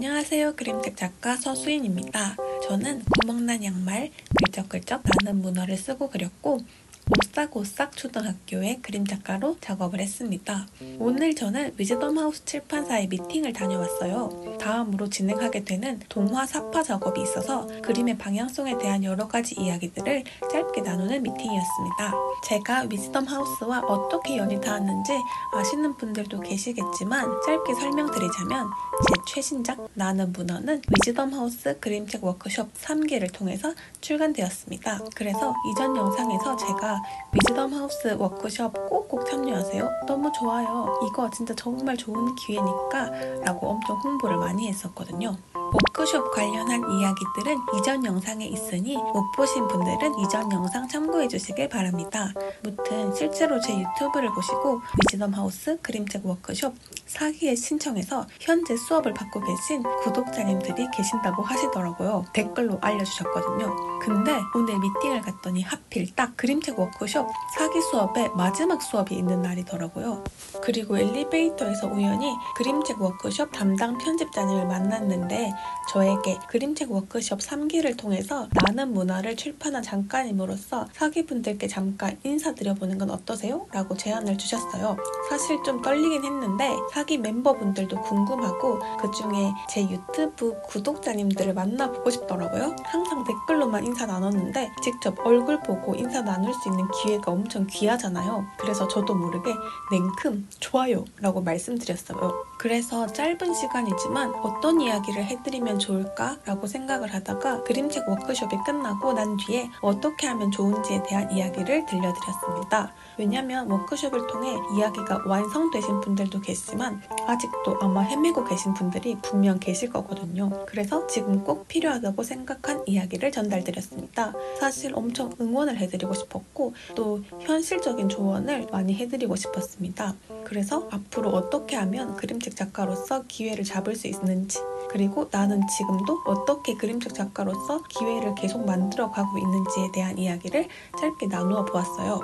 안녕하세요. 그림책 작가 서수인입니다. 저는 구멍난 양말, 글적글적 나는 문어를 쓰고 그렸고 오싹오싹 초등학교의 그림 작가로 작업을 했습니다. 오늘 저는 위즈덤하우스 출판사에 미팅을 다녀왔어요. 다음으로 진행하게 되는 동화 사파 작업이 있어서 그림의 방향성에 대한 여러 가지 이야기들을 짧게 나누는 미팅이었습니다. 제가 위즈덤하우스와 어떻게 연이 닿았는지 아시는 분들도 계시겠지만 짧게 설명드리자면 제 최신작 나는 문어는 위즈덤하우스 그림책 워크숍 3기를 통해서 출간되었습니다. 그래서 이전 영상에서 제가 위즈덤하우스 워크숍 꼭꼭 참여하세요. 너무 좋아요. 이거 진짜 정말 좋은 기회니까 라고 엄청 홍보를 많이 했었거든요. 워크숍 관련한 이야기들은 이전 영상에 있으니 못 보신 분들은 이전 영상 참고해 주시길 바랍니다. 무튼 실제로 제 유튜브를 보시고 위즈덤하우스 그림책 워크숍 4기에 신청해서 현재 수업을 받고 계신 구독자님들이 계신다고 하시더라고요. 댓글로 알려주셨거든요. 근데 오늘 미팅을 갔더니 하필 딱 그림책 워크숍 4기 수업의 마지막 수업이 있는 날이더라고요. 그리고 엘리베이터에서 우연히 그림책 워크숍 담당 편집자님을 만났는데 저에게 그림책 워크숍 3기를 통해서 나는 문화를 출판한 작가님으로서 4기분들께 잠깐 인사드려보는 건 어떠세요? 라고 제안을 주셨어요. 사실 좀 떨리긴 했는데 4기 멤버분들도 궁금하고 그 중에 제 유튜브 구독자님들을 만나보고 싶더라고요. 항상 댓글로만 인사 나눴는데 직접 얼굴 보고 인사 나눌 수 있는 기회가 엄청 귀하잖아요. 그래서 저도 모르게 냉큼 좋아요 라고 말씀드렸어요. 그래서 짧은 시간이지만 어떤 이야기를 해드리면 좋을까? 라고 생각을 하다가 그림책 워크숍이 끝나고 난 뒤에 어떻게 하면 좋은지에 대한 이야기를 들려드렸습니다. 왜냐면 워크숍을 통해 이야기가 완성되신 분들도 계시지만 아직도 아마 헤매고 계신 분들이 분명 계실 거거든요. 그래서 지금 꼭 필요하다고 생각한 이야기를 전달드렸습니다. 사실 엄청 응원을 해드리고 싶었고 또 현실적인 조언을 많이 해드리고 싶었습니다. 그래서 앞으로 어떻게 하면 그림책 작가로서 기회를 잡을 수 있는지 그리고 나는 지금도 어떻게 그림책 작가로서 기회를 계속 만들어가고 있는지에 대한 이야기를 짧게 나누어 보았어요.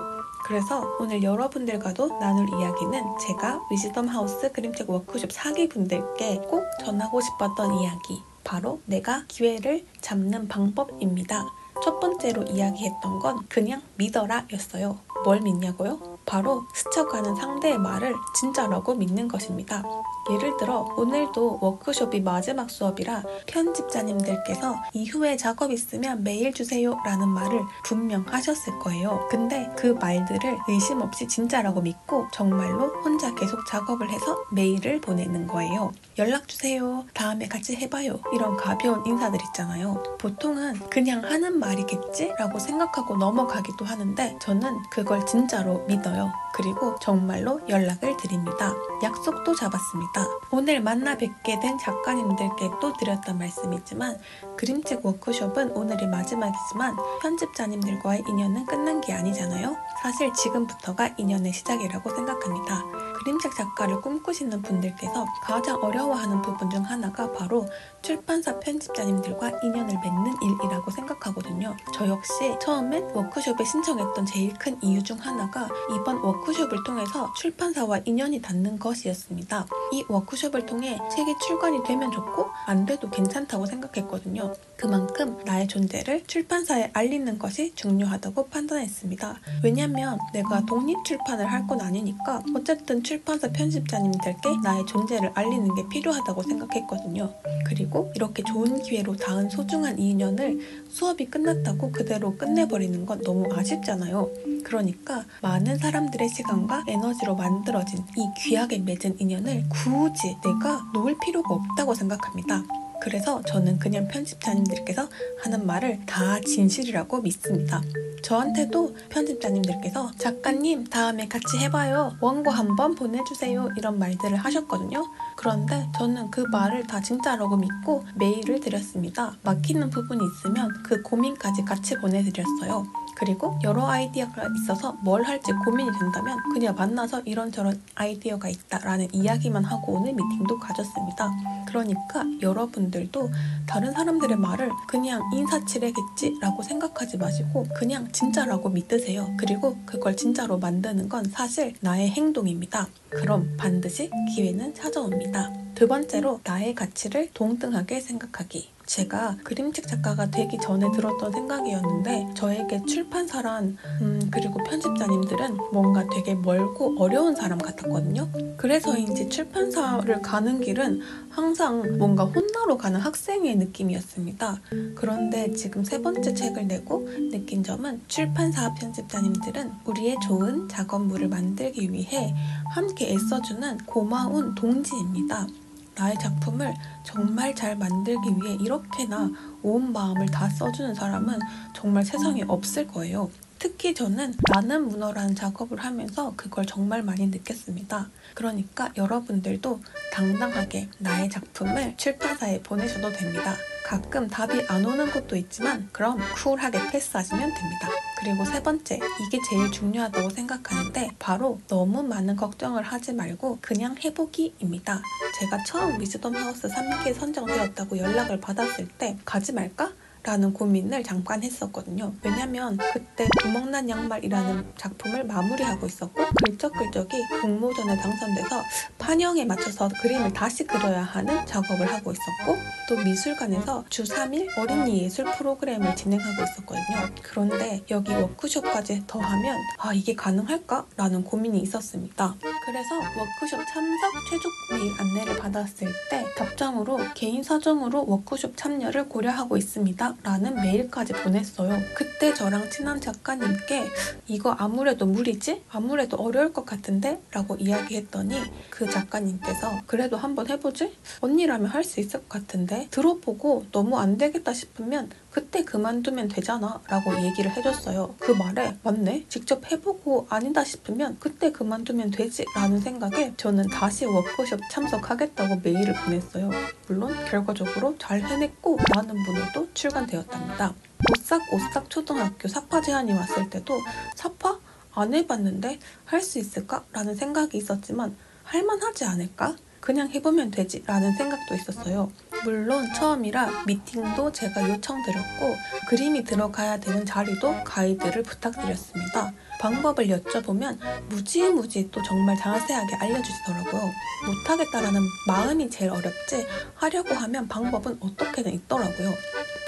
그래서 오늘 여러분들과도 나눌 이야기는 제가 위즈덤하우스 그림책 워크숍 4기 분들께 꼭 전하고 싶었던 이야기, 바로 내가 기회를 잡는 방법입니다. 첫 번째로 이야기했던 건 그냥 믿어라 였어요. 뭘 믿냐고요? 바로 스쳐가는 상대의 말을 진짜라고 믿는 것입니다. 예를 들어 오늘도 워크숍이 마지막 수업이라 편집자님들께서 이후에 작업 있으면 메일 주세요 라는 말을 분명 하셨을 거예요. 근데 그 말들을 의심 없이 진짜라고 믿고 정말로 혼자 계속 작업을 해서 메일을 보내는 거예요. 연락 주세요. 다음에 같이 해봐요. 이런 가벼운 인사들 있잖아요. 보통은 그냥 하는 말이겠지? 라고 생각하고 넘어가기도 하는데 저는 그걸 진짜로 믿어요. 그리고 정말로 연락을 드립니다. 약속도 잡았습니다. 오늘 만나 뵙게 된 작가님들께 또 드렸던 말씀이지만 그림책 워크숍은 오늘이 마지막이지만 편집자님들과의 인연은 끝난 게 아니잖아요. 사실 지금부터가 인연의 시작이라고 생각합니다. 그림책 작가를 꿈꾸시는 분들께서 가장 어려워하는 부분 중 하나가 바로 출판사 편집자님들과 인연을 맺는 일이라고 생각하거든요. 저 역시 처음엔 워크숍에 신청했던 제일 큰 이유 중 하나가 이번 워크숍을 통해서 출판사와 인연이 닿는 것이었습니다. 이 워크숍을 통해 책이 출간이 되면 좋고 안 돼도 괜찮다고 생각했거든요. 그만큼 나의 존재를 출판사에 알리는 것이 중요하다고 판단했습니다. 왜냐면 내가 독립출판을 할 건 아니니까 어쨌든 출판사 편집자님들께 나의 존재를 알리는 게 필요하다고 생각했거든요. 그리고 이렇게 좋은 기회로 닿은 소중한 인연을 수업이 끝났다고 그대로 끝내버리는 건 너무 아쉽잖아요. 그러니까 많은 사람들의 시간과 에너지로 만들어진 이 귀하게 맺은 인연을 굳이 내가 놓을 필요가 없다고 생각합니다. 그래서 저는 그냥 편집자님들께서 하는 말을 다 진실이라고 믿습니다. 저한테도 편집자님들께서 작가님 다음에 같이 해봐요. 원고 한번 보내주세요. 이런 말들을 하셨거든요. 그런데 저는 그 말을 다 진짜라고 믿고 메일을 드렸습니다. 막히는 부분이 있으면 그 고민까지 같이 보내드렸어요. 그리고 여러 아이디어가 있어서 뭘 할지 고민이 된다면 그냥 만나서 이런저런 아이디어가 있다라는 이야기만 하고 오는 미팅도 가졌습니다. 그러니까 여러분들도 다른 사람들의 말을 그냥 인사치레겠지라고 생각하지 마시고 그냥 진짜라고 믿으세요. 그리고 그걸 진짜로 만드는 건 사실 나의 행동입니다. 그럼 반드시 기회는 찾아옵니다. 두 번째로 나의 가치를 동등하게 생각하기. 제가 그림책 작가가 되기 전에 들었던 생각이었는데 저에게 출판사란 그리고 편집자님들은 뭔가 되게 멀고 어려운 사람 같았거든요. 그래서인지 출판사를 가는 길은 항상 뭔가 혼나러 가는 학생의 느낌이었습니다. 그런데 지금 세 번째 책을 내고 느낀 점은 출판사 편집자님들은 우리의 좋은 작업물을 만들기 위해 함께 애써주는 고마운 동지입니다. 나의 작품을 정말 잘 만들기 위해 이렇게나 온 마음을 다 써주는 사람은 정말 세상에 없을 거예요. 특히 저는 나는 문어라는 작업을 하면서 그걸 정말 많이 느꼈습니다. 그러니까 여러분들도 당당하게 나의 작품을 출판사에 보내셔도 됩니다. 가끔 답이 안 오는 것도 있지만 그럼 쿨하게 패스하시면 됩니다. 그리고 세 번째, 이게 제일 중요하다고 생각하는데 바로 너무 많은 걱정을 하지 말고 그냥 해보기입니다. 제가 처음 위즈덤 하우스 3기에 선정되었다고 연락을 받았을 때 가지 말까? 라는 고민을 잠깐 했었거든요. 왜냐면 그때 구멍난 양말이라는 작품을 마무리하고 있었고 글적글적이 공모전에 당선돼서 판형에 맞춰서 그림을 다시 그려야 하는 작업을 하고 있었고 또 미술관에서 주 3일 어린이 예술 프로그램을 진행하고 있었거든요. 그런데 여기 워크숍까지 더하면 이게 가능할까? 라는 고민이 있었습니다. 그래서 워크숍 참석 최종 메일 안내를 받았을 때 답장으로 개인 사정으로 워크숍 참여를 고려하고 있습니다. 라는 메일까지 보냈어요. 그때 저랑 친한 작가님께 이거 아무래도 무리지? 아무래도 어려울 것 같은데? 라고 이야기했더니 그 작가님께서 그래도 한번 해보지? 언니라면 할 수 있을 것 같은데? 들어보고 너무 안 되겠다 싶으면 그때 그만두면 되잖아 라고 얘기를 해줬어요. 그 말에 맞네? 직접 해보고 아니다 싶으면 그때 그만두면 되지 라는 생각에 저는 다시 워크숍 참석하겠다고 메일을 보냈어요. 물론 결과적으로 잘 해냈고 나는 문어도 출간되었답니다. 오싹오싹 초등학교 사파 제안이 왔을 때도 사파? 안 해봤는데 할 수 있을까? 라는 생각이 있었지만 할만하지 않을까? 그냥 해보면 되지 라는 생각도 있었어요. 물론 처음이라 미팅도 제가 요청드렸고 그림이 들어가야 되는 자리도 가이드를 부탁드렸습니다. 방법을 여쭤보면 무지무지 또 정말 자세하게 알려주시더라고요. 못하겠다라는 마음이 제일 어렵지 하려고 하면 방법은 어떻게든 있더라고요.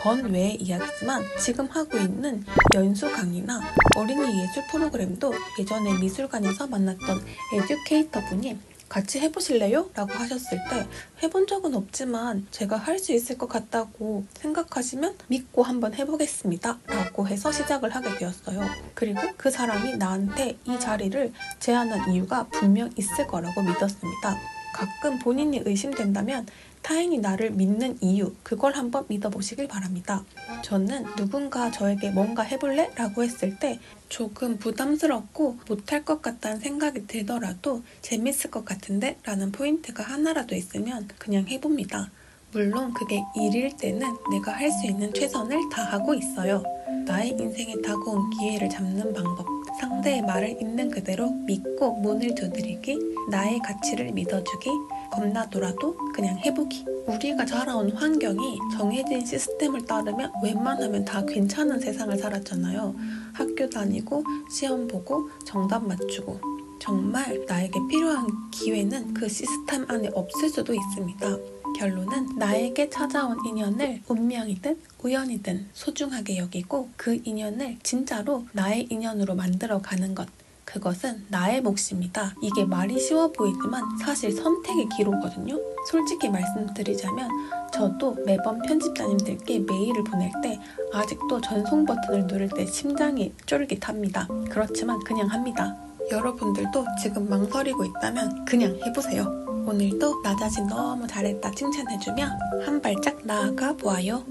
번외의 이야기지만 지금 하고 있는 연수 강의나 어린이 예술 프로그램도 예전에 미술관에서 만났던 에듀케이터 분이 같이 해보실래요? 라고 하셨을 때 해본 적은 없지만 제가 할 수 있을 것 같다고 생각하시면 믿고 한번 해보겠습니다. 라고 해서 시작을 하게 되었어요. 그리고 그 사람이 나한테 이 자리를 제안한 이유가 분명 있을 거라고 믿었습니다. 가끔 본인이 의심된다면 타인이 나를 믿는 이유, 그걸 한번 믿어보시길 바랍니다. 저는 누군가 저에게 뭔가 해볼래? 라고 했을 때 조금 부담스럽고 못할 것 같다는 생각이 들더라도 재밌을 것 같은데? 라는 포인트가 하나라도 있으면 그냥 해봅니다. 물론 그게 일일 때는 내가 할 수 있는 최선을 다하고 있어요. 나의 인생에 다가온 기회를 잡는 방법, 상대의 말을 있는 그대로 믿고 문을 두드리기, 나의 가치를 믿어주기, 겁나더라도 그냥 해보기. 우리가 자라온 환경이 정해진 시스템을 따르면 웬만하면 다 괜찮은 세상을 살았잖아요. 학교 다니고 시험 보고 정답 맞추고 정말 나에게 필요한 기회는 그 시스템 안에 없을 수도 있습니다. 결론은 나에게 찾아온 인연을 운명이든 우연이든 소중하게 여기고 그 인연을 진짜로 나의 인연으로 만들어가는 것. 그것은 나의 몫입니다. 이게 말이 쉬워 보이지만 사실 선택의 기로거든요. 솔직히 말씀드리자면 저도 매번 편집자님들께 메일을 보낼 때 아직도 전송 버튼을 누를 때 심장이 쫄깃합니다. 그렇지만 그냥 합니다. 여러분들도 지금 망설이고 있다면 그냥 해보세요. 오늘도 나 자신 너무 잘했다 칭찬해주며 한 발짝 나아가 보아요.